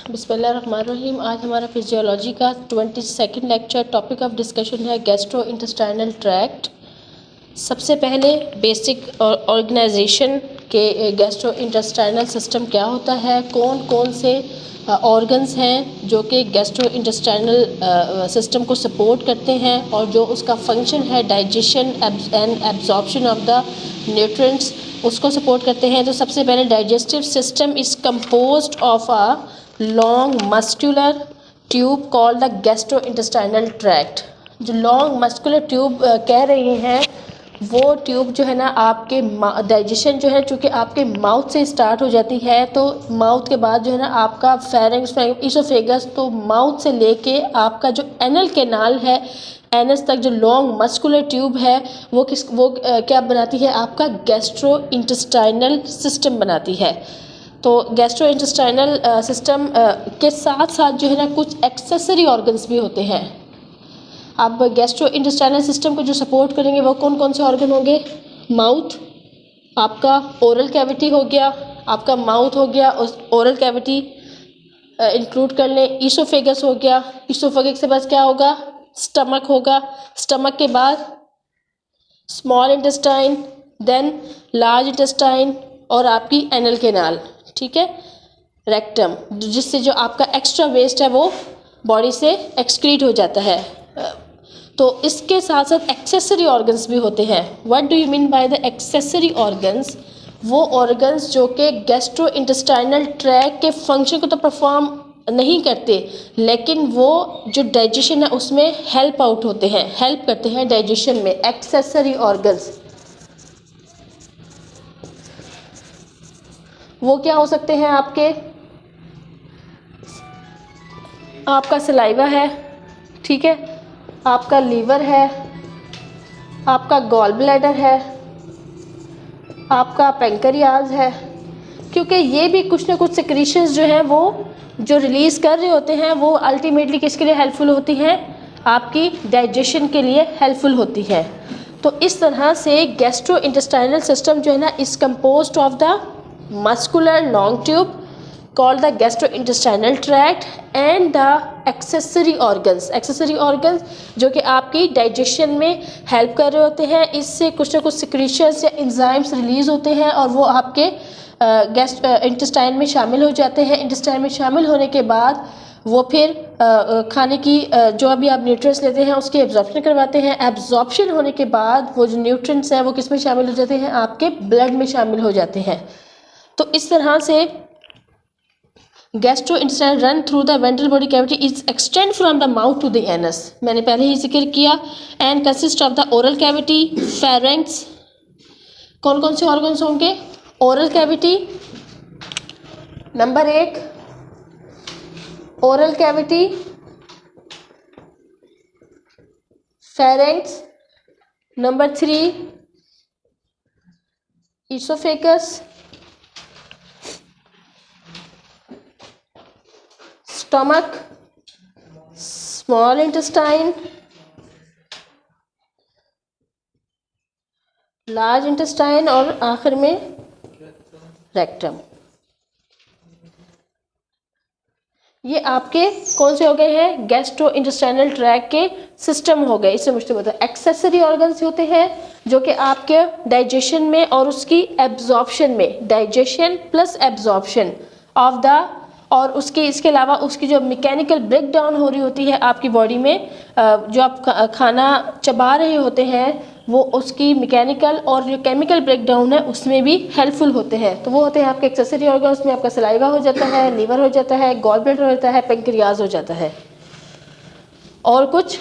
बिस्मिल्लाहिर्रहमानिर्रहीम। आज हमारा फिजियोलॉजी का 22nd lecture, topic of discussion है गैस्ट्रो इंटेस्टाइनल ट्रैक्ट। सबसे पहले बेसिक ऑर्गेनाइजेशन के गैस्ट्रो इंटेस्टाइनल सिस्टम क्या होता है, कौन कौन से ऑर्गन्स हैं जो कि गैस्ट्रो इंटेस्टाइनल सिस्टम को सपोर्ट करते हैं और जो उसका फंक्शन है digestion and absorption of the nutrients उसको सपोर्ट करते हैं। तो सबसे पहले digestive system is composed of a long muscular tube called the gastro intestinal tract. जो लॉन्ग मस्कुलर ट्यूब कह रहे हैं वो ट्यूब जो है ना आपके डाइजेशन जो है चूँकि आपके माउथ से स्टार्ट हो जाती है, तो माउथ के बाद जो है ना आपका फेरिंक्स इसोफेगस, तो माउथ से लेके आपका जो एनल कैनाल है, एनस तक जो लॉन्ग मस्कुलर ट्यूब है वो क्या बनाती है, आपका गैस्ट्रो इंटेस्टाइनल सिस्टम बनाती है। तो गैस्ट्रो इंटेस्टाइनल सिस्टम के साथ साथ जो है ना कुछ एक्सेसरी ऑर्गन्स भी होते हैं। अब गैस्ट्रो इंटेस्टाइनल सिस्टम को जो सपोर्ट करेंगे वो कौन कौन से ऑर्गन होंगे? माउथ, आपका ओरल कैविटी हो गया, आपका माउथ हो गया, ओरल कैविटी इंक्लूड कर लें। ईसोफेगस हो गया, ईसोफेगस के बाद क्या होगा? स्टमक होगा, स्टमक के बाद small intestine, then large intestine और आपकी एनल कैनाल, ठीक है, रेक्टम, जिससे जो आपका एक्स्ट्रा वेस्ट है वो बॉडी से एक्सक्रीट हो जाता है। तो इसके साथ साथ एक्सेसरी ऑर्गन्स भी होते हैं। What do you mean by the accessory organs? वो ऑर्गन्स जो कि गैस्ट्रो इंटेस्टाइनल ट्रैक्ट के फंक्शन को तो परफॉर्म नहीं करते, लेकिन वो जो डाइजेशन है उसमें हेल्प आउट होते हैं, हेल्प करते हैं डाइजेशन में। एक्सेसरी ऑर्गन्स वो क्या हो सकते हैं? आपका सलाइवा है, ठीक है, आपका लीवर है, आपका गॉल ब्लैडर है, आपका पेंक्रियाज है, क्योंकि ये भी कुछ ना कुछ सिक्रीशंस जो हैं वो जो रिलीज़ कर रहे होते हैं वो अल्टीमेटली किसके लिए हेल्पफुल होती हैं? आपकी डाइजेशन के लिए हेल्पफुल होती है। तो इस तरह से गैस्ट्रो इंटेस्टाइनल सिस्टम जो है ना is composed of the muscular long tube called the gastrointestinal tract and the accessory organs जो कि आपकी डाइजेशन में हेल्प कर रहे होते हैं। इससे कुछ ना कुछ सिक्रीशंस या एंजाइम्स रिलीज होते हैं और वो आपके इंटेस्टाइन में शामिल हो जाते हैं। इंटेस्टाइन में शामिल होने के बाद वो फिर खाने की जो अभी आप न्यूट्रिएंट्स लेते हैं उसकी एब्जॉर्प्शन करवाते हैं। एब्जॉर्प्शन होने के बाद वो जो न्यूट्रिएंट्स हैं वो किस में शामिल हो जाते हैं? आपके ब्लड में शामिल हो जाते हैं। तो इस तरह से gastro intestine run through the ventral body cavity is extend from the mouth to the anus, मैंने पहले ही जिक्र किया, and consist of the oral cavity, pharynx. कौन कौन से ऑर्गन्स होंगे? Oral cavity number 1, oral cavity, pharynx number 3, oesophagus, stomach, small intestine, large intestine और आखिर में रेक्टम। ये आपके कौन से हो गए हैं? गैस्ट्रो इंटेस्टाइनल ट्रैक्ट के सिस्टम हो गए। इससे मुझे बताओ, एक्सेसरी ऑर्गन्स होते हैं जो कि आपके डाइजेशन में और उसकी एब्जॉर्प्शन में, digestion plus absorption of the, और इसके अलावा उसकी जो मैकेनिकल ब्रेक डाउन हो रही होती है आपकी बॉडी में, जो आप खाना चबा रहे होते हैं वो उसकी मैकेनिकल और जो केमिकल ब्रेक डाउन है उसमें भी हेल्पफुल होते हैं। तो वो होते हैं आपके एक्सेसरी ऑर्गन्स में। आपका सलाइवा हो जाता है, लीवर हो जाता है, गॉल ब्लैडर हो जाता है, पेंक्रियाज हो जाता है, और कुछ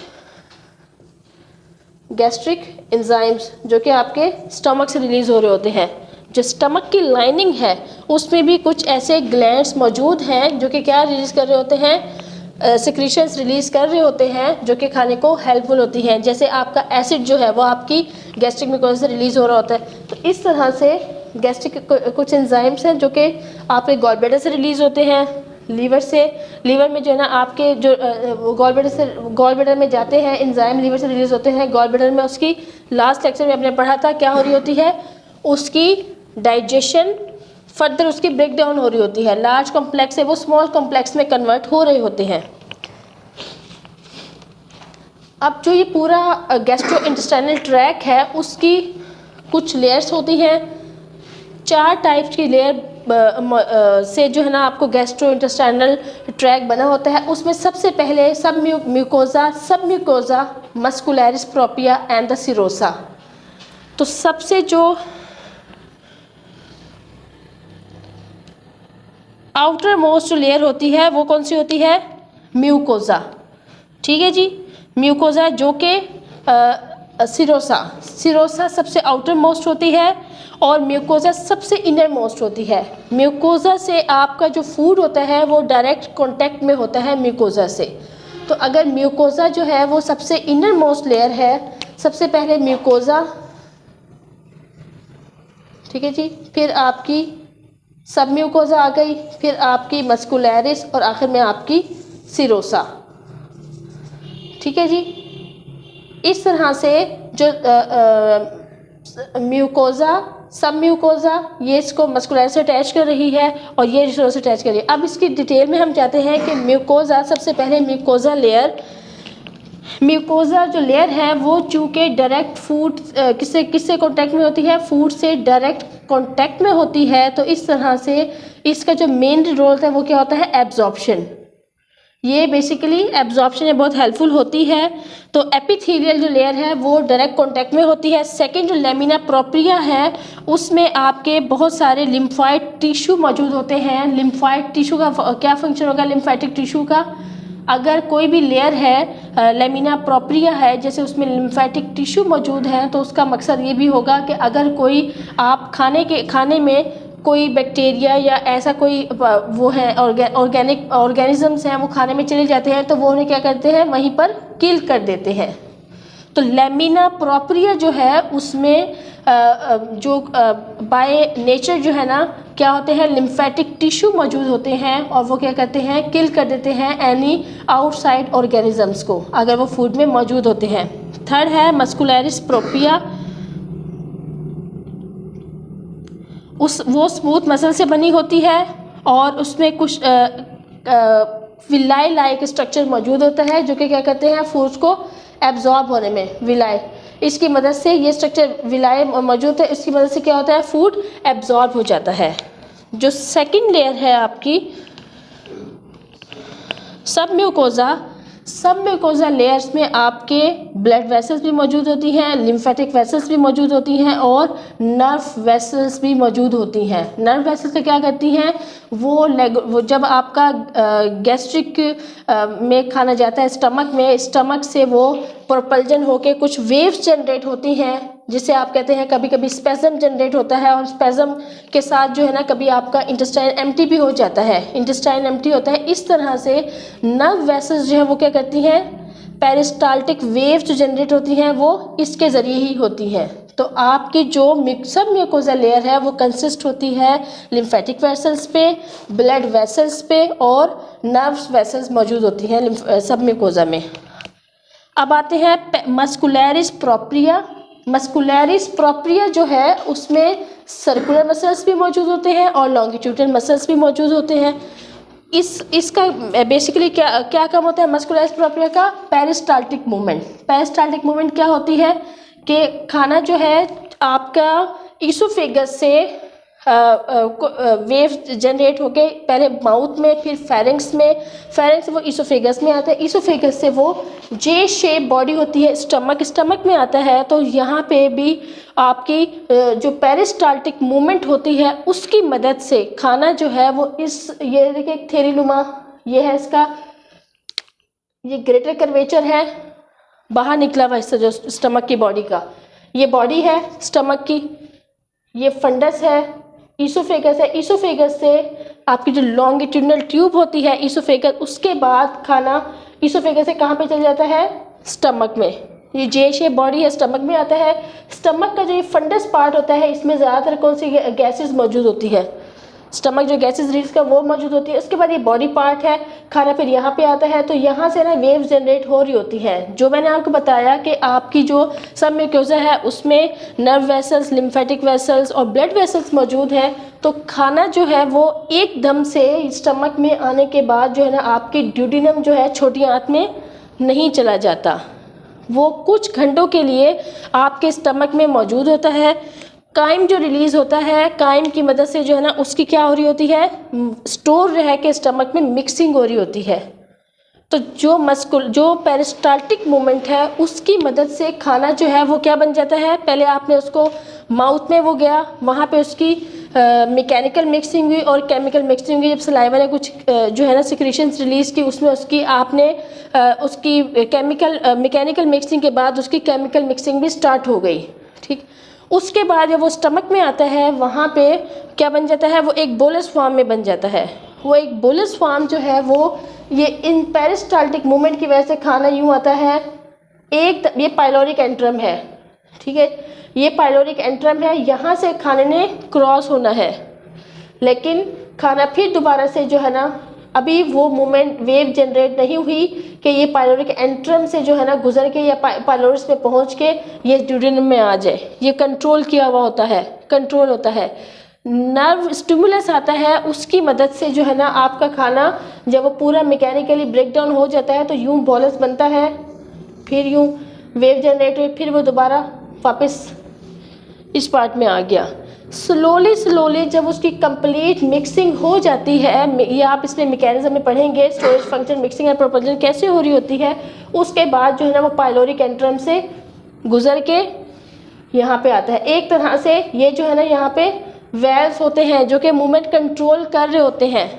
गैस्ट्रिक एंजाइम्स जो कि आपके स्टमक से रिलीज हो रहे होते हैं। जो स्टमक की लाइनिंग है उसमें भी कुछ ऐसे ग्लैंड्स मौजूद हैं जो कि क्या रिलीज कर रहे होते हैं? सिक्रीशंस रिलीज कर रहे होते हैं जो कि खाने को हेल्पफुल होती हैं। जैसे आपका एसिड जो है वो आपकी गैस्ट्रिक म्यूकोसा से रिलीज हो रहा होता है। तो इस तरह से गैस्ट्रिक कुछ एंजाइम्स हैं जो कि आपके गॉल ब्लैडर से रिलीज होते हैं, लीवर से, लीवर में जो है ना आपके जो गॉल ब्लैडर में जाते हैं एंजाइम, लीवर से रिलीज होते हैं। गॉल ब्लैडर में उसकी लास्ट लेक्चर में आपने पढ़ा था क्या हो रही होती है? उसकी डाइजेशन फर्दर उसकी ब्रेक डाउन हो रही होती है, लार्ज कॉम्प्लेक्स से वो स्मॉल कॉम्प्लेक्स में कन्वर्ट हो रहे होते हैं। अब जो ये पूरा गैस्ट्रो इंटेस्टाइनल ट्रैक है उसकी कुछ लेयर्स होती हैं, 4 टाइप्स की लेयर से जो है ना आपको गैस्ट्रो इंटेस्टाइनल ट्रैक बना होता है। उसमें सबसे पहले सब mucosa, muscularis propria and the serosa. तो सबसे जो आउटर मोस्ट लेयर होती है वो कौन सी होती है? म्यूकोजा। ठीक है जी, म्यूकोजा जो कि सिरोसा सबसे आउटर मोस्ट होती है और म्यूकोजा सबसे इनर मोस्ट होती है। म्यूकोजा से आपका जो फूड होता है वो डायरेक्ट कांटेक्ट में होता है म्यूकोजा से। तो अगर म्यूकोजा जो है वो सबसे इनर मोस्ट लेयर है, सबसे पहले म्यूकोजा, ठीक है जी, फिर आपकी सब म्यूकोजा आ गई, फिर आपकी मस्कुलरिस और आखिर में आपकी सिरोसा। ठीक है जी, इस तरह से जो म्यूकोजा, सब म्यूकोजा ये इसको मस्कुलरिस से अटैच कर रही है और ये सिरोसा से अटैच कर रही है। अब इसकी डिटेल में हम जाते हैं कि म्यूकोजा, सबसे पहले म्यूकोजा जो लेयर है वो चूँकि डायरेक्ट फूड किससे कांटेक्ट में होती है? फूड से डायरेक्ट कांटेक्ट में होती है। तो इस तरह से इसका जो मेन रोल है वो क्या होता है? एब्जॉर्प्शन। ये बेसिकली एब्जॉर्प्शन में बहुत हेल्पफुल होती है। तो एपिथेलियल जो लेयर है वो डायरेक्ट कांटेक्ट में होती है। सेकंड जो लेमिना प्रोप्रिया है उसमें आपके बहुत सारे लिम्फाइड टिश्यू मौजूद होते हैं। लिम्फाइड टिश्यू का क्या फंक्शन होगा? लिम्फेटिक टिश्यू का, अगर कोई भी लेयर है लेमिना प्रोप्रिया है जैसे उसमें लिम्फेटिक टिश्यू मौजूद है तो उसका मकसद ये भी होगा कि अगर कोई आप खाने में कोई बैक्टीरिया या ऐसा कोई वो है ऑर्गेनिजम्स हैं वो खाने में चले जाते हैं तो वो उन्हें क्या करते हैं? वहीं पर किल कर देते हैं। तो लेमिना प्रोप्रिया जो है उसमें जो बाय नेचर जो है ना क्या होते हैं? लिम्फेटिक टिश्यू मौजूद होते हैं और वो क्या करते हैं? किल कर देते हैं एनी आउटसाइड ऑर्गेनिजम्स को अगर वो फूड में मौजूद होते हैं। थर्ड है मस्कुलरिस प्रोप्रिया, वो स्मूथ मसल से बनी होती है और उसमें कुछ विलाई लाइक स्ट्रक्चर मौजूद होता है जो कि क्या करते हैं? फूड्स को एब्जॉर्ब होने में, विलाई, इसकी मदद से ये स्ट्रक्चर विलाई मौजूद है, इसकी मदद से क्या होता है? फूड एब्जॉर्ब हो जाता है। जो सेकंड लेयर है आपकी सब म्यूकोजा लेयर्स में आपके ब्लड वेसल्स भी मौजूद होती हैं, लिम्फेटिक वेसल्स भी मौजूद होती हैं और नर्व वेसल्स भी मौजूद होती हैं। नर्व वेसल्स क्या करती हैं? वो जब आपका गैस्ट्रिक में खाना जाता है स्टमक से वो प्रोपल्जन होके कुछ वेव्स जनरेट होती हैं जिसे आप कहते हैं कभी कभी स्पेज़म जनरेट होता है और स्पेज़म के साथ जो है ना कभी आपका इंटेस्टाइन एम्प्टी भी हो जाता है, इंटेस्टाइन एम्प्टी होता है। इस तरह से नर्व वेसल्स जो है वो क्या करती हैं? पेरिस्टाल्टिक वेव्स जो जनरेट होती हैं वो इसके ज़रिए ही होती हैं। तो आपकी जो सब म्यूकोजा लेयर है वो कंसिस्ट होती है लिम्फेटिक वेसल्स पे, ब्लड वेसल्स पे और नर्व्स वेसल्स मौजूद होती हैं सब म्यूकोजा में। अब आते हैं मस्कुलरिस प्रोप्रिया जो है उसमें सर्कुलर मसल्स भी मौजूद होते हैं और लॉन्गिट्यूडनल मसल्स भी मौजूद होते हैं। इसका बेसिकली क्या काम होता है मस्कुलरिस प्रोप्रिया का? पेरिस्टाल्टिक मूवमेंट क्या होती है कि खाना जो है आपका ईसोफेगस से वेव जनरेट होके पहले माउथ में फिर फेरिंक्स से वो ईसोफेगस में आता है, ईसोफेगस से वो जे शेप बॉडी होती है स्टमक में आता है। तो यहाँ पे भी आपकी जो पेरिस्टाल्टिक मूवमेंट होती है उसकी मदद से खाना जो है वो ये देखिए एक थेरीनुमा, ये है इसका, ये ग्रेटर कर्वेचर है, बाहर निकला हुआ हिस्सा जो स्टमक की बॉडी का, ये बॉडी है स्टमक की, ये फंडस है, ईसोफेगस है। ईसोफेगस से आपकी जो लॉन्गिट्यूडनल ट्यूब होती है ईसोफेगस, उसके बाद खाना ईसोफेगस से कहाँ पे चल जाता है? स्टमक में। ये जे शेप बॉडी है, स्टमक में आता है। स्टमक का जो ये फंडस पार्ट होता है इसमें ज़्यादातर कौन सी गैसेस मौजूद होती है? स्टमक जो गैसेस रिलीज का वो मौजूद होती है। उसके बाद ये बॉडी पार्ट है, खाना फिर यहाँ पे आता है, तो यहाँ से ना वेव्स जनरेट हो रही होती है। जो मैंने आपको बताया कि आपकी जो सब म्यूकोसा है उसमें नर्व वेसल्स, लिम्फेटिक वेसल्स और ब्लड वेसल्स मौजूद हैं। तो खाना जो है वो एकदम से स्टमक में आने के बाद जो है ना आपकी ड्यूडेनम जो है, छोटी आंत में नहीं चला जाता, वो कुछ घंटों के लिए आपके स्टमक में मौजूद होता है। काइम जो रिलीज़ होता है, काइम की मदद से जो है ना उसकी क्या हो रही होती है, स्टोर रह के स्टमक में मिक्सिंग हो रही होती है। तो जो पेरिस्टाल्टिक मूवमेंट है उसकी मदद से खाना जो है वो क्या बन जाता है, पहले आपने उसको माउथ में वो गया, वहाँ पे उसकी मैकेनिकल मिक्सिंग हुई और केमिकल मिक्सिंग हुई। जब सलाइवा ने कुछ जो है ना सिक्रीशंस रिलीज़ की, उसमें उसकी आपने उसकी मैकेनिकल मिक्सिंग के बाद उसकी केमिकल मिक्सिंग भी स्टार्ट हो गई, ठीक। उसके बाद जब वो स्टमक में आता है, वहाँ पे क्या बन जाता है, वो एक बोलस फॉर्म में बन जाता है। वो एक बोलस फॉर्म जो है वो ये इन पेरिस्टाल्टिक मूवमेंट की वजह से खाना यूँ आता है। ये पाइलोरिक एंट्रम है, ठीक है, ये पाइलोरिक एंट्रम है, यहाँ से खाने ने क्रॉस होना है, लेकिन खाना फिर दोबारा से जो है ना, अभी वो मूवमेंट वेव जनरेट नहीं हुई कि ये पाइलोरिक एंट्रम से जो है ना गुजर के या पाइलोरस में पहुँच के ये ड्यूडेनम में आ जाए। ये कंट्रोल किया हुआ होता है, कंट्रोल होता है। नर्व स्टिमुलस आता है, उसकी मदद से जो है ना आपका खाना जब वो पूरा मैकेनिकली ब्रेक डाउन हो जाता है तो यूँ बॉलस बनता है, फिर यूँ वेव जनरेट हुई, फिर वो दोबारा वापस इस पार्ट में आ गया। स्लोली जब उसकी कंप्लीट मिक्सिंग हो जाती है, ये आप इसमें मैकेनिज्म में पढ़ेंगे, storage function, mixing and propulsion कैसे हो रही होती है। उसके बाद जो है ना वो पाइलोरिक एंट्रम से गुजर के यहाँ पे आता है। एक तरह से ये जो है ना यहाँ पे वेल्स होते हैं जो कि मूवमेंट कंट्रोल कर रहे होते हैं।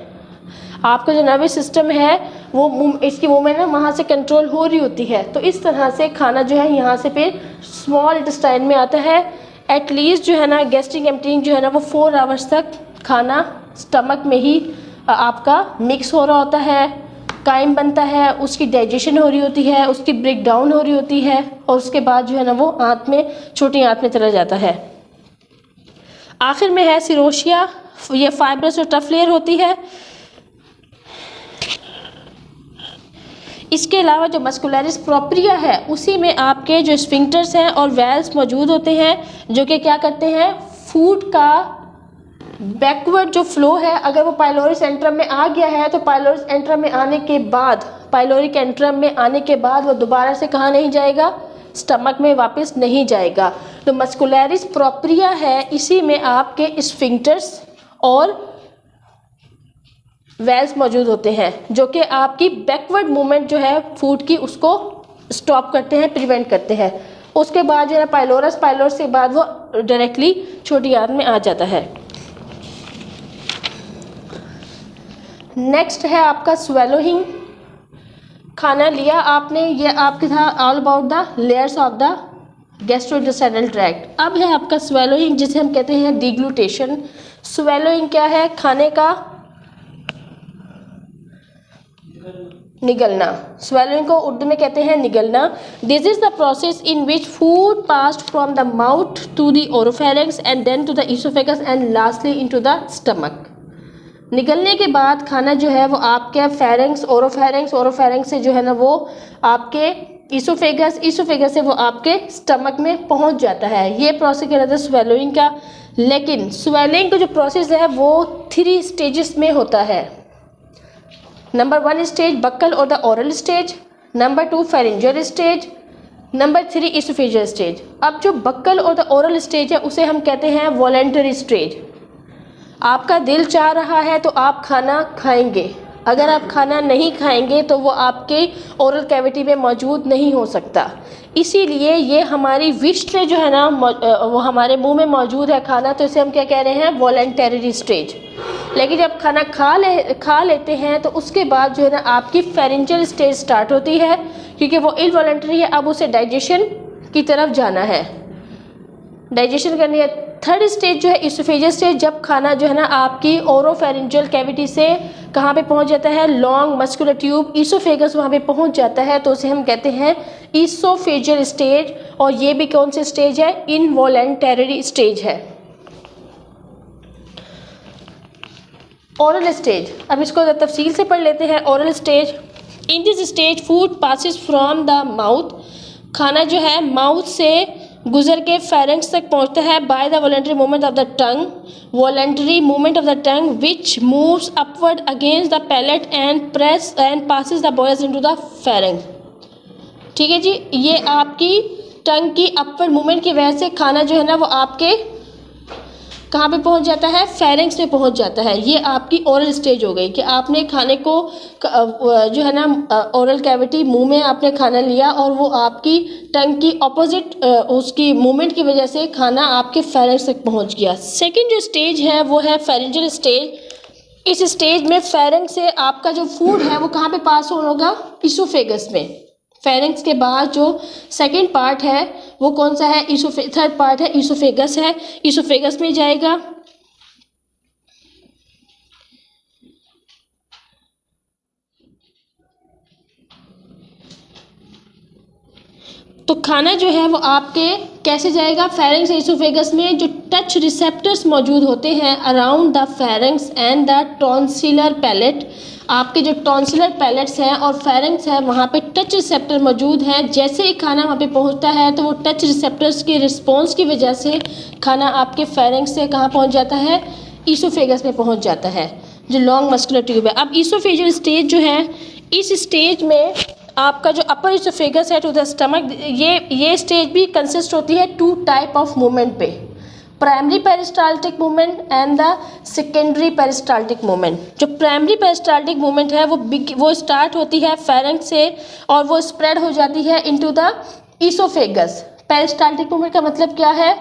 आपका जो नर्वस सिस्टम है वो इसकी मूवमेंट ना वहाँ से कंट्रोल हो रही होती है। तो इस तरह से खाना जो है यहाँ से फिर स्मॉल इंटेस्टाइन में आता है। एटलीस्ट जो है ना गैस्ट्रिक एम्पटिंग जो है ना वो 4 आवर्स तक खाना स्टमक में ही आपका मिक्स हो रहा होता है, काइम बनता है, उसकी डाइजेशन हो रही होती है, उसकी ब्रेक डाउन हो रही होती है और उसके बाद जो है ना वो आंत में, छोटी आंत में चला जाता है। आखिर में है सिरोशिया, ये फाइब्रस और टफ लेयर होती है। इसके अलावा जो मस्कुलरिस प्रोप्रिया है उसी में आपके जो स्फिंक्टर्स हैं और वेल्स मौजूद होते हैं जो कि क्या करते हैं, फूड का बैकवर्ड जो फ्लो है, अगर वो पाइलोरिक एंट्रम में आ गया है तो पाइलोरिक एंट्रम में आने के बाद, पाइलोरिक एंट्रम में आने के बाद वो दोबारा से कहाँ नहीं जाएगा, स्टमक में वापस नहीं जाएगा। तो मस्कुलरिस प्रोप्रिया है, इसी में आपके स्फिंक्टर्स और वेल्स मौजूद होते हैं जो कि आपकी बैकवर्ड मूवमेंट जो है फूड की उसको स्टॉप करते हैं, प्रिवेंट करते हैं। उसके बाद जो है पाइलोरस के बाद वो डायरेक्टली छोटी आंत में आ जाता है। नेक्स्ट है आपका स्वेलोइंग। खाना लिया आपने, ये आपके था all about the layers of the gastrointestinal tract. अब है आपका स्वेलोइंग जिसे हम कहते हैं डिग्लूटेशन। स्वेलोइंग क्या है, खाने का निगलना। स्वेलोइंग को उर्दू में कहते हैं निगलना। This is the process in which food passed from the mouth to the oropharynx and then to the oesophagus and lastly into the stomach. निगलने के बाद खाना जो है वो आपके फेरिंक्स, ओरोफेरिंक्स से जो है ना वो आपके ईसोफेगस से वो आपके स्टमक में पहुंच जाता है। ये प्रोसेस कहते हैं स्वेलोइंग का। लेकिन स्वेलिंग का जो प्रोसेस है वो 3 स्टेजेस में होता है। नंबर 1 स्टेज बक्कल और the oral stage, number 2 pharyngeal stage, number 3 oesophageal stage. अब जो बक्कल और द ओरल स्टेज है उसे हम कहते हैं वॉलेंटरी स्टेज। आपका दिल चाह रहा है तो आप खाना खाएंगे, अगर आप खाना नहीं खाएंगे तो वो आपके ओरल कैविटी में मौजूद नहीं हो सकता। इसीलिए ये हमारी विश से जो है ना वो हमारे मुंह में मौजूद है खाना, तो इसे हम क्या कह रहे हैं, वॉलेंटरी स्टेज। लेकिन जब खाना खा लेते हैं तो उसके बाद जो है ना आपकी फेरिंजियल स्टेज स्टार्ट होती है, क्योंकि वो इनवॉलेंटरी है। अब उसे डाइजेशन की तरफ जाना है, डाइजेशन करनी है। 3rd स्टेज जो है इसोफेजियल स्टेज, जब खाना जो है ना आपकी ओरोफेरिंजियल कैविटी से कहाँ पे पहुँच जाता है, लॉन्ग मस्कुलर ट्यूब इसोफेगस वहाँ पे पहुँच जाता है, तो उसे हम कहते हैं इसोफेजियल स्टेज। और ये भी कौन सी स्टेज है, इनवॉलेंटरी स्टेज है। ओरल स्टेज, अब इसको तफसील से पढ़ लेते हैं। Oral stage, in this stage food passes from the mouth, खाना जो है माउथ से गुजर के फेरेंक्स तक पहुंचता है by the voluntary movement of the tongue, voluntary movement of the tongue which moves upward against the palate and press and passes the boluses into the pharynx. ठीक है जी, ये आपकी टंग की अपवर्ड मूवमेंट की वजह से खाना जो है ना वो आपके कहाँ पे पहुँच जाता है, फेरेंक्स में पहुँच जाता है। ये आपकी ओरल स्टेज हो गई कि आपने खाने को जो है ना ओरल कैविटी, मुंह में आपने खाना लिया और वो आपकी टंग की ऑपोजिट उसकी मूवमेंट की वजह से खाना आपके फेरेंक्स तक पहुँच गया। सेकंड जो स्टेज है वो है फेरेंजियल स्टेज। इस स्टेज में फेरेंक्स से आपका जो फूड है वो कहाँ पे पास होगा, इसोफेगस में। फेरेंक्स के बाद जो सेकंड पार्ट है वो कौन सा है, थर्ड पार्ट है इसोफेगस है, इसोफेगस में जाएगा। तो खाना जो है वो आपके कैसे जाएगा, फेरेंक्स से इसोफेगस में जो टच रिसेप्टर्स मौजूद होते हैं around the pharynx and the tonsillar palate, आपके जो टॉन्सिलर पैलेट्स हैं और फेरेंक्स है वहाँ पे टच रिसेप्टर मौजूद हैं। जैसे ही खाना वहाँ पे पहुँचता है तो वो टच रिसेप्टर्स के रिस्पॉन्स की वजह से खाना आपके फेरेंक्स से कहाँ पहुँच जाता है, इसोफेगस में पहुँच जाता है, जो लॉन्ग मस्कुलर ट्यूब है। अब इसोफेजियल स्टेज जो है, इस स्टेज में आपका जो अपर इसोफेगस है टू द स्टमक, ये स्टेज भी कंसिस्ट होती है टू टाइप ऑफ मूवमेंट पे, primary peristaltic movement and the secondary peristaltic movement. जो प्राइमरी पेरिस्टाल्टिक मूवमेंट है वो स्टार्ट होती है फेरेंक्स से और वो स्प्रेड हो जाती है into the oesophagus. Peristaltic movement का मतलब क्या है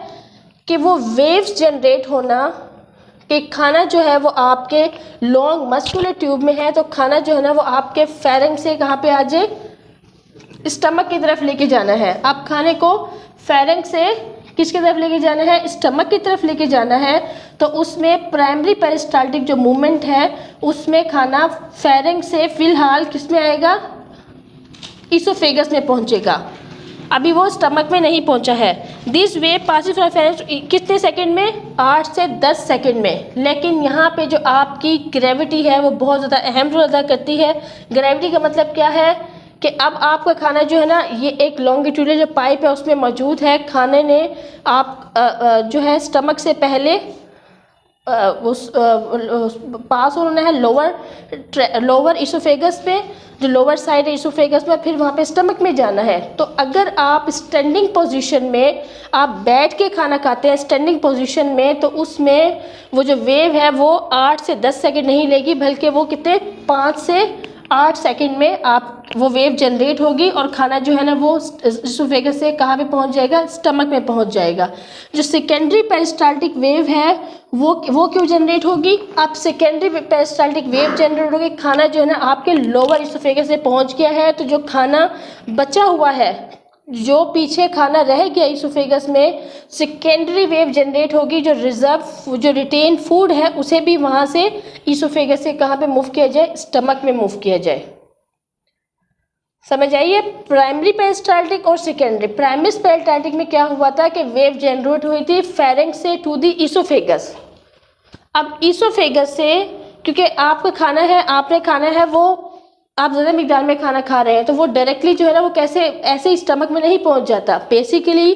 कि वो वेव्स जनरेट होना, कि खाना जो है वो आपके लॉन्ग मस्कुलर ट्यूब में है तो खाना जो है ना वो आपके फेरेंक्स से कहाँ पे आ जाए, स्टमक की तरफ लेके जाना है। आप खाने को फेरेंक्स से किसकी तरफ लेके जाना है, स्टमक की तरफ लेके जाना है। तो उसमें प्राइमरी पेरिस्टाल्टिक जो मूवमेंट है उसमें खाना फेरेंक्स से फिलहाल किस में आएगा, इसोफेगस में पहुंचेगा, अभी वो स्टमक में नहीं पहुंचा है। This way passes from pharynx कितने सेकंड में, 8 से 10 सेकंड में। लेकिन यहाँ पे जो आपकी ग्रेविटी है वो बहुत ज़्यादा अहम रोल अदा करती है। ग्रेविटी का मतलब क्या है कि अब आपका खाना जो है ना ये एक लॉन्गिट्यूडल जो पाइप है उसमें मौजूद है, खाने ने आप जो है स्टमक से पहले उस पास होना है लोअर इसोफेगस पे, जो लोअर साइड है इसोफेगस में, फिर वहाँ पे स्टमक में जाना है। तो अगर आप स्टैंडिंग पोजीशन में आप बैठ के खाना खाते हैं स्टैंडिंग पोजीशन में, तो उसमें वो जो वेव है वो 8 से 10 सेकंड नहीं लेगी, बल्कि वो कितने 5 से 8 सेकंड में आप वो वेव जनरेट होगी और खाना जो है ना वो इसोफेगस से कहाँ पे पहुँच जाएगा, स्टमक में पहुँच जाएगा। जो सेकेंडरी पेरिस्टाल्टिक वेव है वो क्यों जनरेट होगी, अब सेकेंडरी पेरिस्टाल्टिक वेव जनरेट होगी, खाना जो है ना आपके लोअर इसोफेगस से पहुँच गया है, तो जो खाना बचा हुआ है, जो पीछे खाना रह गया इसोफेगस में, सेकेंडरी वेव जनरेट होगी, जो रिजर्व जो रिटेन फूड है उसे भी वहाँ से इसोफेगस से कहाँ पे मूव किया जाए, स्टमक में मूव किया जाए। समझ आइए, प्राइमरी पेरिस्टाल्टिक और सेकेंडरी। प्राइमरी पेरिस्टाल्टिक में क्या हुआ था कि वेव जनरेट हुई थी फेरेंक्स से टू द इसोफेगस। अब इसोफेगस से क्योंकि आपका खाना है, आपने खाना है वो आप ज़्यादा मिकदार में खाना खा रहे हैं, तो वो डायरेक्टली जो है ना वो कैसे ऐसे ही स्टमक में नहीं पहुंच जाता। बेसिकली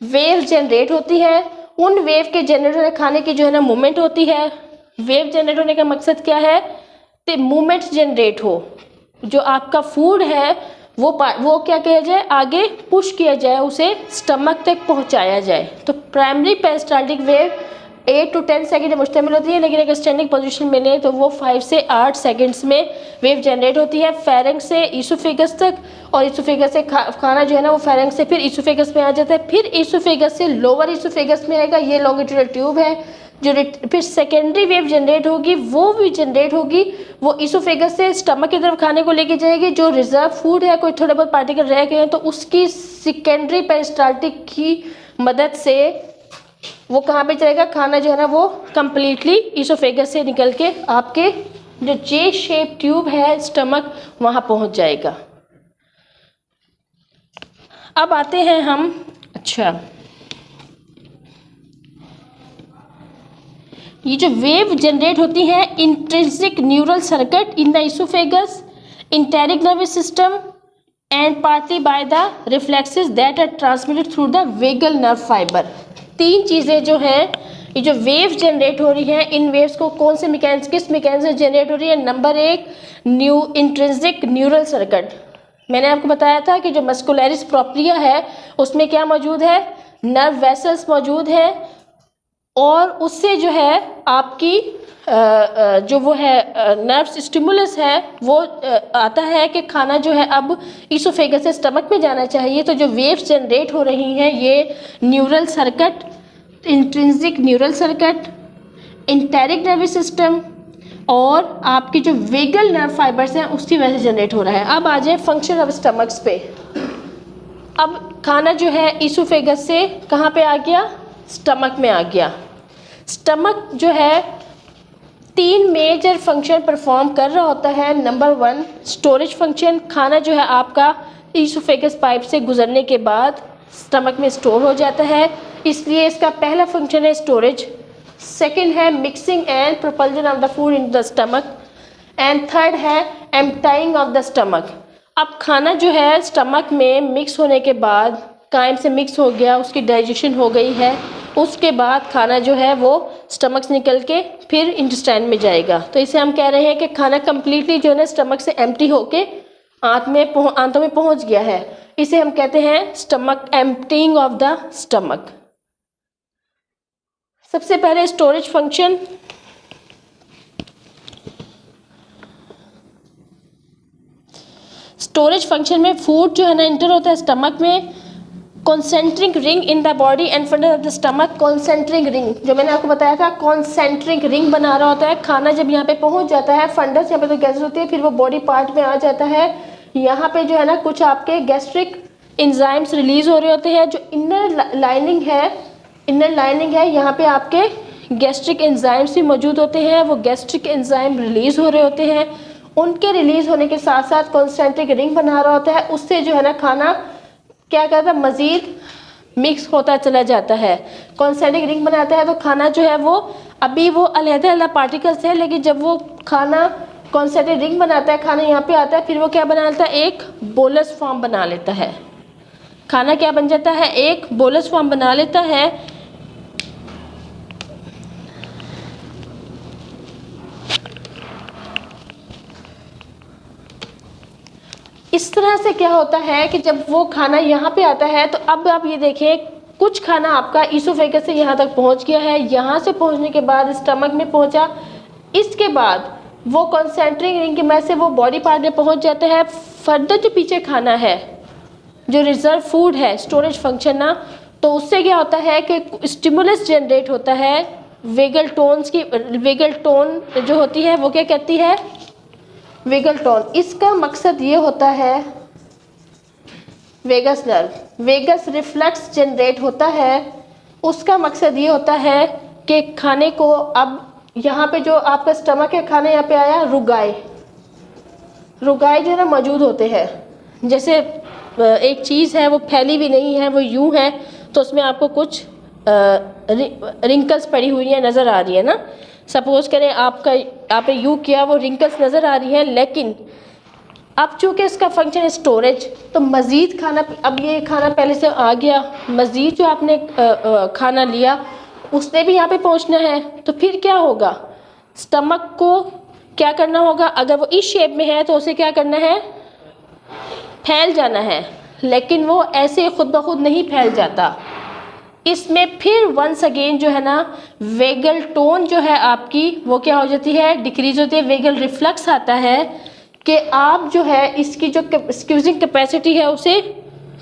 वेव जनरेट होती है, उन वेव के जनरेट होने खाने की जो है ना मूवमेंट होती है। वेव जनरेट होने का मकसद क्या है कि मूवमेंट जनरेट हो, जो आपका फूड है वो क्या किया जाए, आगे पुश किया जाए, उसे स्टमक तक पहुंचाया जाए। तो primary peristaltic wave 8 to 10 second मुश्तमिल होती है, लेकिन अगर स्टैंडिंग पोजीशन में लें तो वो 5 से 8 सेकंड्स में वेव जनरेट होती है फेरेंक्स से इसोफेगस तक, और इसोफेगस से खाना जो है ना वो फेरेंक्स से फिर इसोफेगस में आ जाता है, फिर इसोफेगस से लोअर इसोफेगस में आएगा, ये लॉन्गिट्यूडल ट्यूब है, जो फिर सेकेंडरी वेव जनरेट होगी, वो भी जनरेट होगी, वो इसोफेगस से स्टमक की तरफ खाने को लेके जाएगी। जो रिजर्व फूड है, कोई थोड़े बहुत पार्टिकल रह गए हैं, तो उसकी सेकेंडरी पेरिस्टाल्टिक की मदद से वो कहाँ पे चलेगा, खाना जो है ना वो कम्प्लीटली इसोफेगस से निकल के आपके जो जे शेप ट्यूब है स्टमक, वहाँ पहुँच जाएगा। अब आते हैं हम, अच्छा ये जो वेव जनरेट होती है intrinsic neural circuit in the oesophagus, enteric nervous system and partly by the reflexes that are transmitted through the vagal nerve fibre. तीन चीज़ें जो हैं, ये जो वेव जनरेट हो रही है, इन वेव्स को कौन से किस मैकेनिज्म से जनरेट हो रही है? नंबर एक, इंट्रिंसिक न्यूरल सर्किट। मैंने आपको बताया था कि जो मस्कुलरिस प्रोप्रिया है उसमें क्या मौजूद है? नर्व वेसल्स मौजूद है, और उससे जो है आपकी जो वो है नर्व स्टिमुलस है वो आता है कि खाना जो है अब इसोफेगस से स्टमक में जाना चाहिए। तो जो वेव्स जनरेट हो रही हैं ये neural circuit, intrinsic neural circuit, enteric nervous system और आपकी जो वेगल नर्व फाइबर्स हैं उसकी वजह से जनरेट हो रहा है। अब आ जाए फंक्शन ऑफ स्टमक्स पे। अब खाना जो है इसोफेगस से कहाँ पे आ गया? स्टमक में आ गया। स्टमक जो है तीन मेजर फंक्शन परफॉर्म कर रहा होता है। Number one, storage function. खाना जो है आपका इसोफेगस पाइप से गुजरने के बाद स्टमक में स्टोर हो जाता है, इसलिए इसका पहला फंक्शन है स्टोरेज। सेकंड है mixing and propulsion of the food in the stomach, and third है एम्प्टाइंग ऑफ द स्टमक। अब खाना जो है स्टमक में मिक्स होने के बाद, काइम से मिक्स हो गया, उसकी डाइजेशन हो गई है, उसके बाद खाना जो है वो स्टमक से निकल के फिर इंटेस्टाइन में जाएगा। तो इसे हम कह रहे हैं कि खाना कम्प्लीटली जो है ना स्टमक से एम्प्टी होके आंतों में पहुंच गया है। इसे हम कहते हैं stomach emptying of the stomach. सबसे पहले स्टोरेज फंक्शन। स्टोरेज फंक्शन में फूड जो है ना इंटर होता है स्टमक में। Concentric ring in the body and fundus of the stomach. Concentric ring जो मैंने आपको बताया था, कॉन्सेंट्रिक रिंग बना रहा होता है। खाना जब यहाँ पे पहुँच जाता है, फंडस यहाँ पे तो गैसेस होती है, फिर वो बॉडी पार्ट में आ जाता है। यहाँ पे जो है ना कुछ आपके गैस्ट्रिक एंजाइम्स रिलीज हो रहे होते हैं। जो इनर लाइनिंग है यहाँ पे आपके गैस्ट्रिक एंजाइम्स भी मौजूद होते हैं। वो गैस्ट्रिक एंजाइम रिलीज हो रहे होते हैं, उनके रिलीज होने के साथ साथ कॉन्सेंट्रिक रिंग बना रहा होता है। उससे जो है ना खाना क्या करता है? मज़ीद मिक्स होता चला जाता है। कॉन्सेंट्रिक रिंग बनाता है तो खाना जो है वो अभी वो अलग-अलग पार्टिकल्स है, लेकिन जब वो खाना कॉन्सेंट्रिक रिंग बनाता है, खाना यहाँ पे आता है, फिर वो क्या बना लेता है? एक बोलस फॉर्म बना लेता है। खाना क्या बन जाता है? एक बोलस फॉर्म बना लेता है। इस तरह से क्या होता है कि जब वो खाना यहाँ पे आता है तो अब आप ये देखें, कुछ खाना आपका इसोफेगस से यहाँ तक पहुँच गया है, यहाँ से पहुँचने के बाद स्टमक में पहुँचा, इसके बाद वो कॉन्सेंट्रिक रिंग की मदद से वो बॉडी पार्ट में पहुँच जाता है। फर्दर जो पीछे खाना है, जो रिजर्व फूड है, स्टोरेज फंक्शन ना, तो उससे क्या होता है कि स्टिमुलस जनरेट होता है। वेगल टोन जो होती है वो क्या कहती है? Vagal tone. इसका मकसद ये होता है, vagus nerve, vagus reflex generate होता है। उसका मकसद ये होता है कि खाने को, अब यहाँ पे जो आपका स्टमक है, खाना यहाँ पे आया, रुगाई जो है ना मौजूद होते हैं। जैसे एक चीज़ है वो फैली भी नहीं है, वो यूं है, तो उसमें आपको कुछ रिंकल्स पड़ी हुई हैं नज़र आ रही है ना। सपोज करें आपने यूँ किया, वो रिंकल्स नज़र आ रही हैं, लेकिन अब चूँकि इसका फंक्शन है स्टोरेज, तो मज़ीद खाना, अब ये खाना पहले से आ गया, मज़ीद जो आपने खाना लिया उसने भी यहाँ पे पहुँचना है, तो फिर क्या होगा? स्टमक को क्या करना होगा? अगर वो इस शेप में है तो उसे क्या करना है? फैल जाना है, लेकिन वो ऐसे खुद ब खुद नहीं फैल जाता। इसमें फिर वंस अगेन जो है ना वेगल टोन जो है आपकी वो क्या हो जाती है? डिक्रीज होती है। वेगल रिफ्लक्स आता है कि आप जो है इसकी जो स्क्यूजिंग कैपेसिटी है उसे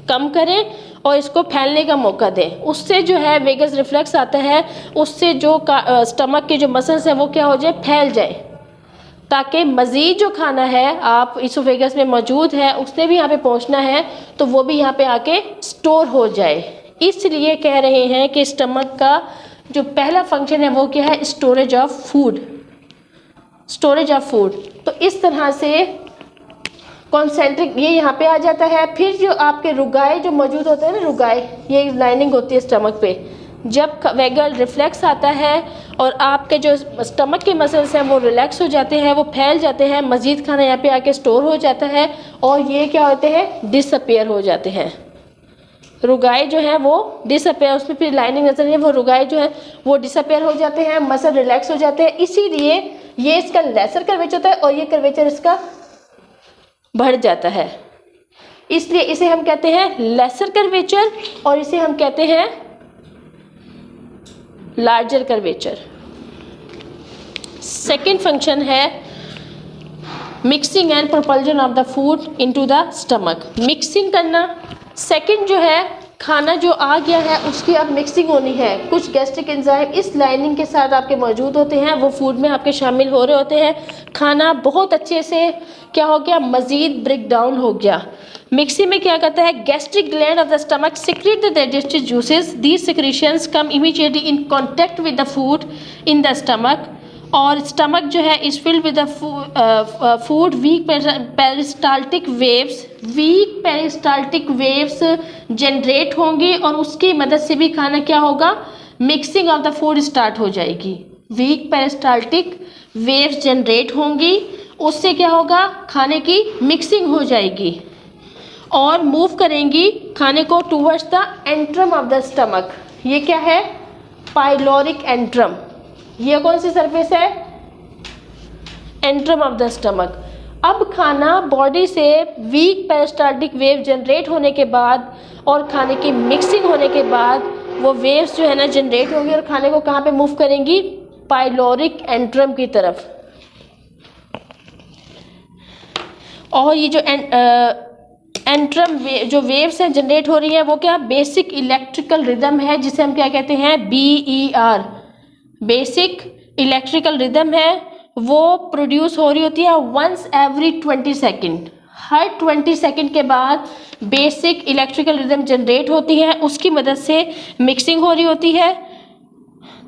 कम करें और इसको फैलने का मौका दें। उससे जो है वेगस रिफ्लक्स आता है, उससे जो स्टमक के जो मसल्स हैं वो क्या हो जाए? फैल जाए, ताकि मज़ीद जो खाना है आप इसोफेगस में मौजूद है उसने भी यहाँ पे पहुँचना है, तो वो भी यहाँ पे आके स्टोर हो जाए। इसलिए कह रहे हैं कि स्टमक का जो पहला फंक्शन है वो क्या है? Storage of food. Storage of food. तो इस तरह से कॉन्सेंट्रिक ये यहाँ पे आ जाता है। फिर जो आपके रुगाई जो मौजूद होते हैं ना, रुगाई ये लाइनिंग होती है स्टमक पे, जब वेगल रिफ्लेक्स आता है और आपके जो स्टमक के मसल्स हैं वो रिलैक्स हो जाते हैं, वो फैल जाते हैं, मज़ीद खाना यहाँ पे आके स्टोर हो जाता है और ये क्या होते हैं, डिसअपेयर हो जाते हैं। रुगाई जो है वो डिसअपेयर, उसमें फिर लाइनिंग नजर नहीं है, वो रुगाई जो है वो डिसअपेयर हो जाते हैं, मसल रिलैक्स हो जाते हैं। इसीलिए ये इसका लेसर कर्वेचर होता है और ये कर्वेचर इसका बढ़ जाता है, इसलिए इसे हम कहते हैं लेसर कर्वेचर और इसे हम कहते हैं लार्जर कर्वेचर। सेकेंड फंक्शन है mixing and propulsion of the food into the stomach. Mixing करना, सेकंड जो है खाना जो आ गया है उसकी अब मिक्सिंग होनी है। कुछ गैस्ट्रिक एंजाइम इस लाइनिंग के साथ आपके मौजूद होते हैं, वो फूड में आपके शामिल हो रहे होते हैं। खाना बहुत अच्छे से क्या हो गया, मज़ीद ब्रेक डाउन हो गया। मिक्सिंग में क्या करता है, gastric gland of the stomach secrete the digestive juices, these secretions come immediately in contact with the food in the stomach, और स्टमक जो है is filled with the food. Weak peristaltic waves generate होंगी और उसकी मदद से भी खाना क्या होगा, mixing of the food start हो जाएगी। वीक पेरिस्टाल्टिक वेव्स जनरेट होंगी, उससे क्या होगा, खाने की मिक्सिंग हो जाएगी और मूव करेंगी खाने को towards the antrum of the stomach. ये क्या है, पाइलोरिक एंट्रम। ये कौन सी सरफेस है, एंट्रम ऑफ द स्टमक। अब खाना बॉडी से वीक पेरिस्टाल्टिक वेव जनरेट होने के बाद और खाने की मिक्सिंग होने के बाद वो वेव्स जो है ना जनरेट होंगी और खाने को कहाँ पे मूव करेंगी, पाइलोरिक एंट्रम की तरफ। और ये जो एंट्रम जो वेव्स हैं जनरेट हो रही हैं वो क्या, बेसिक इलेक्ट्रिकल रिदम है, जिसे हम क्या कहते हैं, BER, बेसिक इलेक्ट्रिकल रिदम है। वो प्रोड्यूस हो रही होती है वंस एवरी 20 सेकेंड। हर 20 सेकेंड के बाद बेसिक इलेक्ट्रिकल रिदम जनरेट होती है, उसकी मदद से मिक्सिंग हो रही होती है।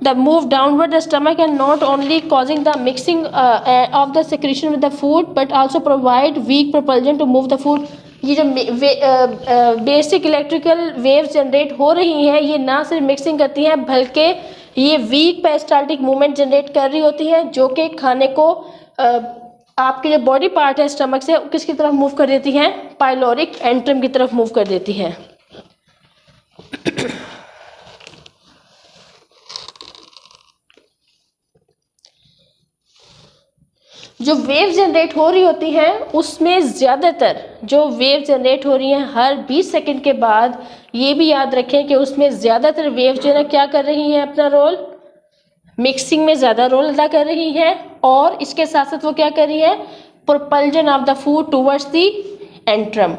The move downward the stomach and not only causing the mixing of the secretion with the food but also provide weak propulsion to move the food. ये जो बेसिक इलेक्ट्रिकल वेव्स जनरेट हो रही हैं ये ना सिर्फ मिक्सिंग करती हैं बल्कि ये वीक पेरिस्टाल्टिक मूवमेंट जनरेट कर रही होती है, जो कि खाने को आपके जो बॉडी पार्ट है स्टमक से किसकी तरफ मूव कर देती हैं, पाइलोरिक एंट्रम की तरफ मूव कर देती हैं। जो वेव जनरेट हो रही होती हैं उसमें ज़्यादातर जो वेव जनरेट हो रही हैं हर 20 सेकंड के बाद, ये भी याद रखें कि उसमें ज़्यादातर वेव जो है ना क्या कर रही हैं, अपना रोल मिक्सिंग में ज़्यादा रोल अदा कर रही हैं। और इसके साथ साथ वो क्या कर रही हैं, propulsion of the food towards the antrum.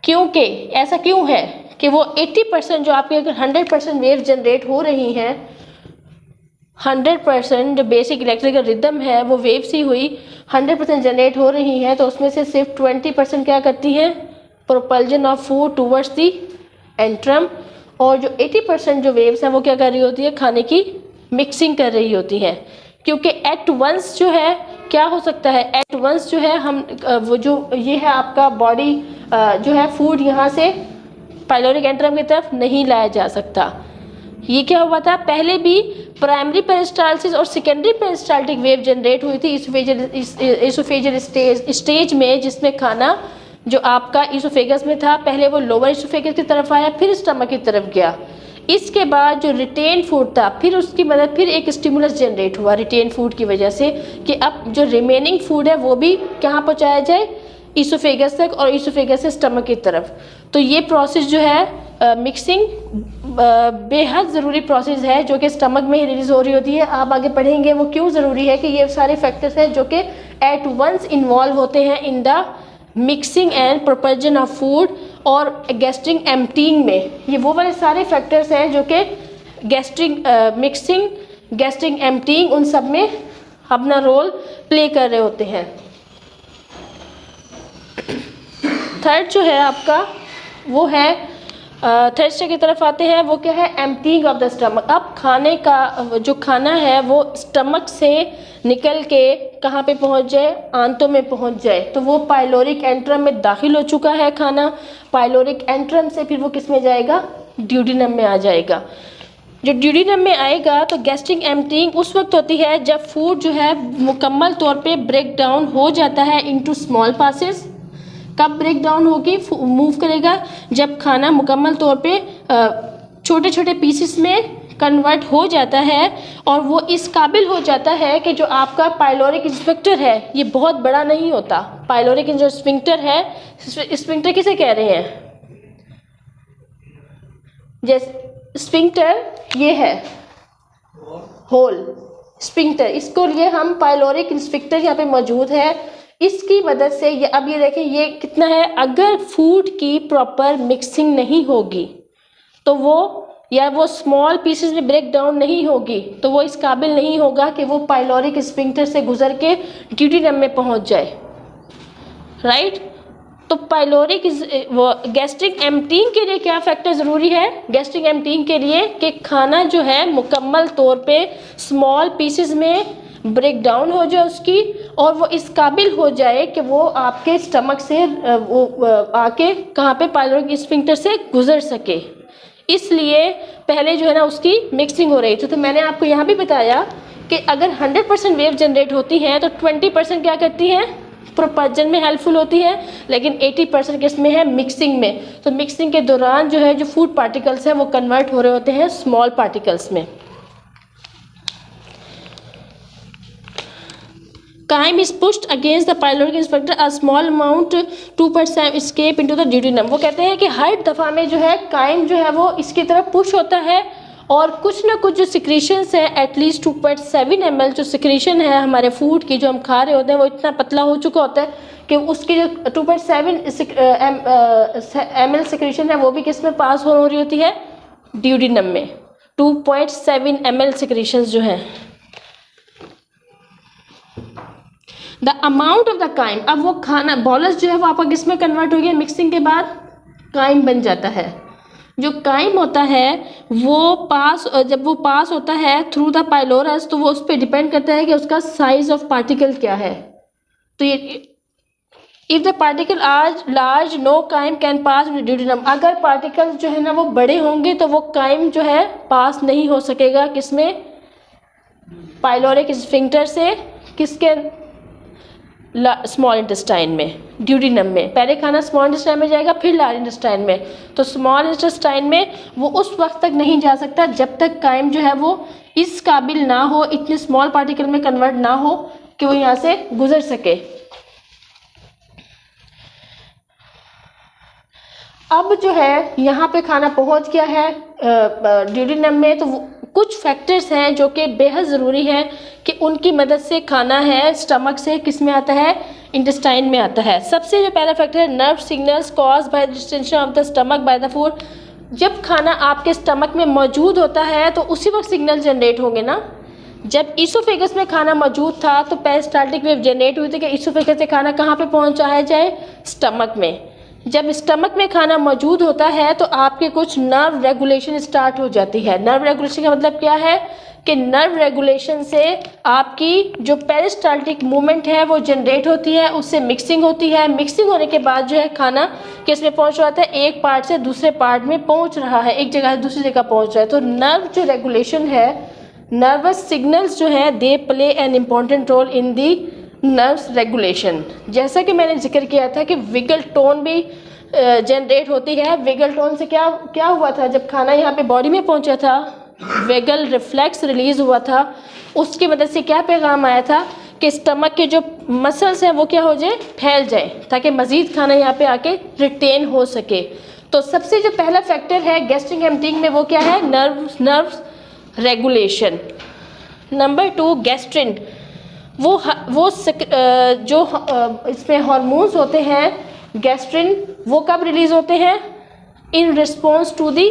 क्योंकि ऐसा क्यों है कि वो 80% जो आपके अगर 100% वेव जनरेट हो रही हैं, 100% जो बेसिक इलेक्ट्रिकल रिदम है वो वेव से हुई 100% जनरेट हो रही है, तो उसमें से सिर्फ 20% क्या करती हैं, propulsion of food towards the antrum. और जो 80% जो वेव्स हैं वो क्या कर रही होती है, खाने की मिक्सिंग कर रही होती हैं। क्योंकि एट वंस जो है क्या हो सकता है, एट वंस जो है हम वो जो ये है आपका बॉडी जो है फूड यहाँ से पाइलोरिक एंट्रम की तरफ नहीं लाया जा सकता। ये क्या हुआ था, पहले भी प्राइमरी पेरिस्टाल्सिस और सेकेंडरी पेरिस्टाल्टिक वेव जनरेट हुई थी इसोफेजियल स्टेज में, जिसमें खाना जो आपका इसोफेगस में था पहले वो लोअर इसोफेगस की तरफ आया, फिर स्टमक की तरफ गया। इसके बाद जो रिटेन फूड था फिर उसकी मदद फिर एक स्टिमुलस जनरेट हुआ रिटेन फूड की वजह से कि अब जो रिमेनिंग फूड है वो भी कहाँ पहुँचाया जाए, इसोफेगस तक, और इसोफेगस से स्टमक की तरफ। तो ये प्रोसेस जो है मिक्सिंग बेहद ज़रूरी प्रोसेस है जो कि स्टमक में ही रिलीज हो रही होती है। आप आगे पढ़ेंगे वो क्यों ज़रूरी है कि ये सारे फैक्टर्स हैं जो कि एट वंस इन्वॉल्व होते हैं in the mixing and propulsion of food और गैस्ट्रिक एम्प्टीइंग में। ये वो वाले सारे फैक्टर्स हैं जो कि गैस्ट्रिक मिक्सिंग, गैस्ट्रिक एम्प्टीइंग, उन सब में अपना रोल प्ले कर रहे होते हैं। थर्ड जो है आपका वो है थर्ड स्टेज की तरफ आते हैं, वो क्या है, एम्प्टीइंग ऑफ द स्टमक। अब खाने का जो खाना है वो स्टमक से निकल के कहाँ पे पहुँच जाए, आंतों में पहुँच जाए, तो वो पाइलोरिक एंट्रम में दाखिल हो चुका है खाना। पाइलोरिक एंट्रम से फिर वो किस में जाएगा, ड्यूडेनम में आ जाएगा। जो ड्यूडेनम में आएगा तो गैस्ट्रिक एम्पटिंग उस वक्त होती है जब फूड जो है मुकम्मल तौर पे ब्रेक डाउन हो जाता है इनटू स्मॉल पासेस। कब ब्रेक डाउन होगी, मूव करेगा, जब खाना मुकम्मल तौर पे छोटे छोटे पीसेस में कन्वर्ट हो जाता है और वो इस काबिल हो जाता है कि जो आपका पाइलोरिक स्फिंक्टर है ये बहुत बड़ा नहीं होता। पाइलोरिक जो स्फिंक्टर है, स्फिंक्टर किसे कह रहे हैं, जैसे स्फिंक्टर ये है होल स्फिंक्टर, इसको लिए हम पाइलोरिक स्फिंक्टर यहाँ पे मौजूद है। इसकी मदद से ये अब ये देखें ये कितना है, अगर फूड की प्रॉपर मिक्सिंग नहीं होगी तो वो या वो स्मॉल पीसेस में ब्रेक डाउन नहीं होगी तो वो इस काबिल नहीं होगा कि वो पाइलोरिक स्फिंक्टर से गुजर के ड्यूडेनम में पहुंच जाए, राइट। तो पाइलोरिक वो गैस्ट्रिक एम्पटिंग के लिए क्या फैक्टर ज़रूरी है, गैस्ट्रिक एम्पटिंग के लिए कि खाना जो है मुकम्मल तौर पे स्मॉल पीसेस में ब्रेक डाउन हो जाए उसकी, और वो इस काबिल हो जाए कि वो आपके स्टमक से वो आके कहाँ पे पाइलोरिक स्फिंक्टर से गुजर सके। इसलिए पहले जो है ना उसकी मिक्सिंग हो रही थी। तो मैंने आपको यहाँ भी बताया कि अगर 100% वेव जनरेट होती हैं तो 20% क्या करती हैं, प्रोपल्जन में हेल्पफुल होती है, लेकिन 80% किस में है, मिक्सिंग में। तो मिक्सिंग के दौरान जो है जो फूड पार्टिकल्स हैं वो कन्वर्ट हो रहे होते हैं स्मॉल पार्टिकल्स में। Chyme is pushed against the pyloric sphincter, a small amount 2% escape into the duodenum। वो कहते हैं कि हर दफ़ा में जो है काइम जो है वो इसकी तरफ पुश होता है और कुछ ना कुछ जो सिक्रीशंस है एटलीस्ट 2.7 ml जो सिक्रीशन है हमारे फूड की जो हम खा रहे होते हैं वो इतना पतला हो चुका होता है कि उसकी जो 2.7 ml सिक्रीशन है वो भी किस में पास हो रही होती है, duodenum में 2.7 ml सिक्रीशंस जो हैं। The amount of the chyme, अब वो खाना बॉलस जो है वो आपका किस में कन्वर्ट हो गया, मिक्सिंग के बाद काइम बन जाता है। जो काइम होता है वो जब वो पास होता है थ्रू द पाइलोरस तो वो उस पर डिपेंड करता है कि उसका साइज ऑफ पार्टिकल क्या है। तो ये if the particle are large no chyme can pass duodenum, अगर पार्टिकल जो है ना वो बड़े होंगे तो वो काइम जो है पास नहीं हो सकेगा किसमें, पाइलोरिक स्फिंक्टर से, किसके, स्मॉल इंटेस्टाइन में, ड्यूडेनम में। पहले खाना स्मॉल इंटेस्टाइन में जाएगा फिर लार्ज इंटेस्टाइन में। तो स्मॉल इंटेस्टाइन में वो उस वक्त तक नहीं जा सकता जब तक काइम जो है वो इस काबिल ना हो, इतने स्मॉल पार्टिकल में कन्वर्ट ना हो कि वो यहाँ से गुजर सके। अब जो है यहाँ पे खाना पहुँच गया है ड्यूडेनम में, तो कुछ फैक्टर्स हैं जो कि बेहद ज़रूरी हैं कि उनकी मदद से खाना है स्टमक से किस में आता है, इंटेस्टाइन में आता है। सबसे जो पहला फैक्टर है nerve signals cause by distension of the stomach by the food. जब खाना आपके स्टमक में मौजूद होता है तो उसी वक्त सिग्नल जनरेट होंगे ना। जब ईसोफेगस में खाना मौजूद था तो पेरिस्टाल्टिक वेव जनरेट हुई थी कि ईसोफेगस से खाना कहाँ पे पहुँचाया जाए, स्टमक में। जब स्टमक में खाना मौजूद होता है तो आपके कुछ नर्व रेगुलेशन स्टार्ट हो जाती है। नर्व रेगुलेशन का मतलब क्या है कि नर्व रेगुलेशन से आपकी जो पेरिस्टाल्टिक मूवमेंट है वो जनरेट होती है, उससे मिक्सिंग होती है। मिक्सिंग होने के बाद जो है खाना किस में पहुंच रहा है, एक पार्ट से दूसरे पार्ट में पहुंच रहा है, एक जगह से दूसरी जगह पहुंच रहा है। तो नर्व जो रेगुलेशन है, नर्वस सिग्नल्स जो है they play an important role in the nerves regulation. जैसा कि मैंने जिक्र किया था कि विगल टोन भी जनरेट होती है। विगल टोन से क्या हुआ था, जब खाना यहाँ पे बॉडी में पहुँचा था वेगल रिफ्लेक्स रिलीज हुआ था, उसकी मदद से क्या पैगाम आया था कि स्टमक के जो मसल्स हैं वो क्या हो जाए, फैल जाए, ताकि मज़ीद खाना यहाँ पे आके रिटेन हो सके। तो सबसे जो पहला फैक्टर है गैस्ट्रिक एम्पटिंग में वो क्या है, नर्व्स रेगुलेशन। नंबर 2 गैस्ट्रिन, वो जो इसमें हार्मोन्स होते हैं गैस्ट्रिन, वो कब रिलीज होते हैं, in response to the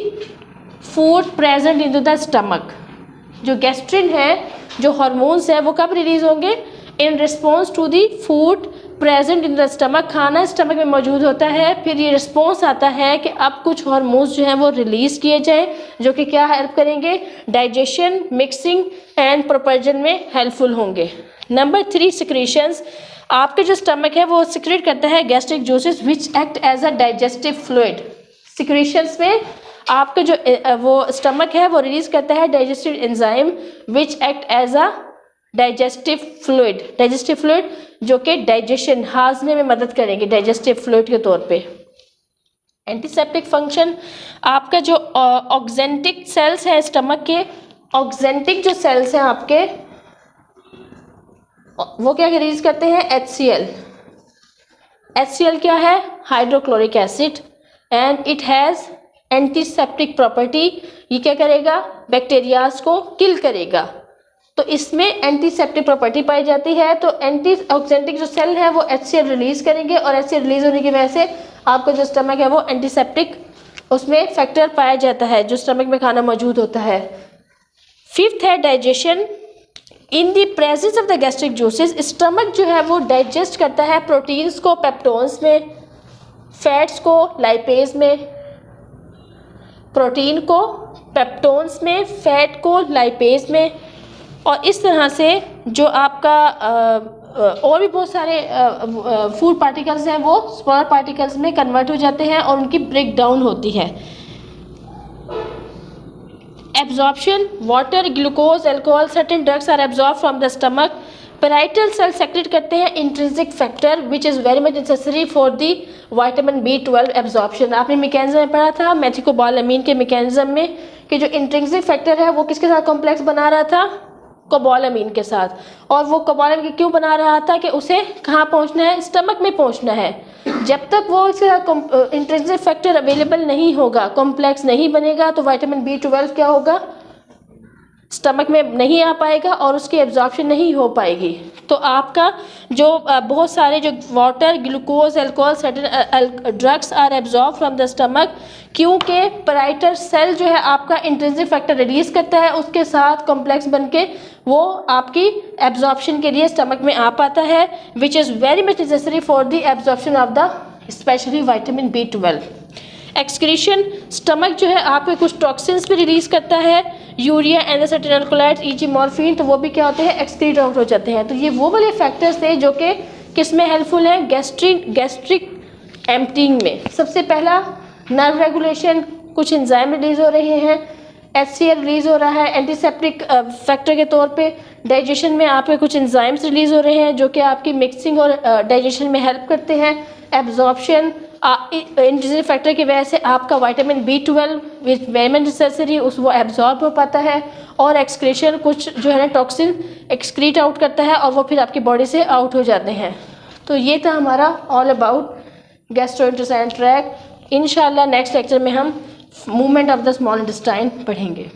food present in the stomach. जो गैस्ट्रिन है, जो हार्मोन्स है वो कब रिलीज होंगे, in response to the food present in the stomach. खाना स्टमक में मौजूद होता है, फिर ये रिस्पॉन्स आता है कि अब कुछ हार्मोन्स जो हैं वो रिलीज़ किए जाएं जो कि क्या हेल्प करेंगे, डाइजेशन, मिक्सिंग एंड प्रोपल्जन में हेल्पफुल होंगे। नंबर 3 सिक्रीशंस, आपके जो स्टमक है वो सिक्रेट करता है gastric juices which act as a digestive fluid. Secretions में आपका जो वो स्टमक है वो रिलीज करता है digestive enzyme which act as a digestive fluid जो कि डाइजेशन हाजमे में मदद करेंगे डाइजेस्टिव फ्लूइड के तौर पे। एंटीसेप्टिक फंक्शन, आपका जो ऑक्जेंटिक सेल्स है स्टमक के, ऑक्जेंटिक जो सेल्स हैं आपके वो क्या रिलीज करते हैं, HCl। HCl क्या है, hydrochloric acid, and it has antiseptic property. ये क्या करेगा, बैक्टीरियाज को किल करेगा, तो इसमें एंटीसेप्टिक प्रॉपर्टी पाई जाती है। तो एंटी ऑक्जेंटिक जो सेल है वो HCl रिलीज करेंगे और HCl रिलीज होने की वजह से आपका जो स्टमक है वो एंटीसेप्टिक उसमें फैक्टर पाया जाता है जो स्टमक में खाना मौजूद होता है। फिफ्थ है digestion. In the presence of the gastric juices, stomach जो है वो डाइजेस्ट करता है प्रोटीन्स को पेप्टोन्स में, फैट्स को लाइपेज में, प्रोटीन को पेप्टोन्स में, फैट को लाइपेज में, और इस तरह से जो आपका और भी बहुत सारे फूड पार्टिकल्स हैं वो स्मॉलर पार्टिकल्स में कन्वर्ट हो जाते हैं और उनकी ब्रेक डाउन होती है। Absorption, water, glucose, alcohol, certain drugs are absorb from the stomach. Parietal cell secrete करते हैं intrinsic factor which is very much necessary for the vitamin B12 absorption. आपने मैकेनिज्म में पढ़ा था मेथिकोबालामीन के मैकेनिज्म में कि जो इंट्रिंसिक फैक्टर है वो किसके साथ कॉम्प्लेक्स बना रहा था, कोबालामीन के साथ। और वो कोबालामीन क्यों बना रहा था कि उसे कहाँ पहुँचना है, स्टमक में पहुँचना है। जब तक वो इसके साथ इंट्रिंसिक फैक्टर अवेलेबल नहीं होगा, कॉम्प्लेक्स नहीं बनेगा, तो विटामिन B12 क्या होगा, स्टमक में नहीं आ पाएगा और उसकी एब्जॉर्प्शन नहीं हो पाएगी। तो आपका जो बहुत सारे जो water, glucose, alcohol, certain drugs are absorb from the stomach, क्योंकि पैराइटल सेल जो है आपका इंट्रिंसिक फैक्टर रिलीज करता है, उसके साथ कॉम्प्लेक्स बनके वो आपकी एब्जॉर्प्शन के लिए स्टमक में आ पाता है, विच is very much necessary for the absorption of the specially vitamin B12। Excretion, stomach जो है आपके कुछ टॉक्सिन्स भी रिलीज करता है, यूरिया, एनासेटिलकोलाइड्स, ई.जी. मॉर्फिन, तो वो भी क्या होते हैं, एक्सक्रीट आउट हो जाते हैं। तो ये वो वाले फैक्टर्स थे जो कि किस में हेल्पफुल हैं, गैस्ट्रिक एम्प्टिंग में। सबसे पहला नर्व रेगुलेशन, कुछ एंजाइम रिलीज हो रहे हैं, HCl रिलीज हो रहा है एंटीसेप्टिक फैक्टर के तौर पे। डाइजेशन में आपके कुछ एंजाइम्स रिलीज हो रहे हैं जो कि आपकी मिक्सिंग और डाइजेशन में हेल्प करते हैं। एब्जॉर्प्शन, इंट्रिंसिक फैक्टर की वजह से आपका vitamin B12 which very much necessary उस वो एब्जॉर्ब हो पाता है। और एक्सक्रीशन, कुछ जो है ना टॉक्सिन एक्सक्रीट आउट करता है और वो फिर आपकी बॉडी से आउट हो जाते हैं। तो ये था हमारा ऑल अबाउट गैस्ट्रोइंटेस्टाइनल ट्रैक्ट। इंशाल्लाह नेक्स्ट लेक्चर में हम movement of the small intestine पढ़ेंगे।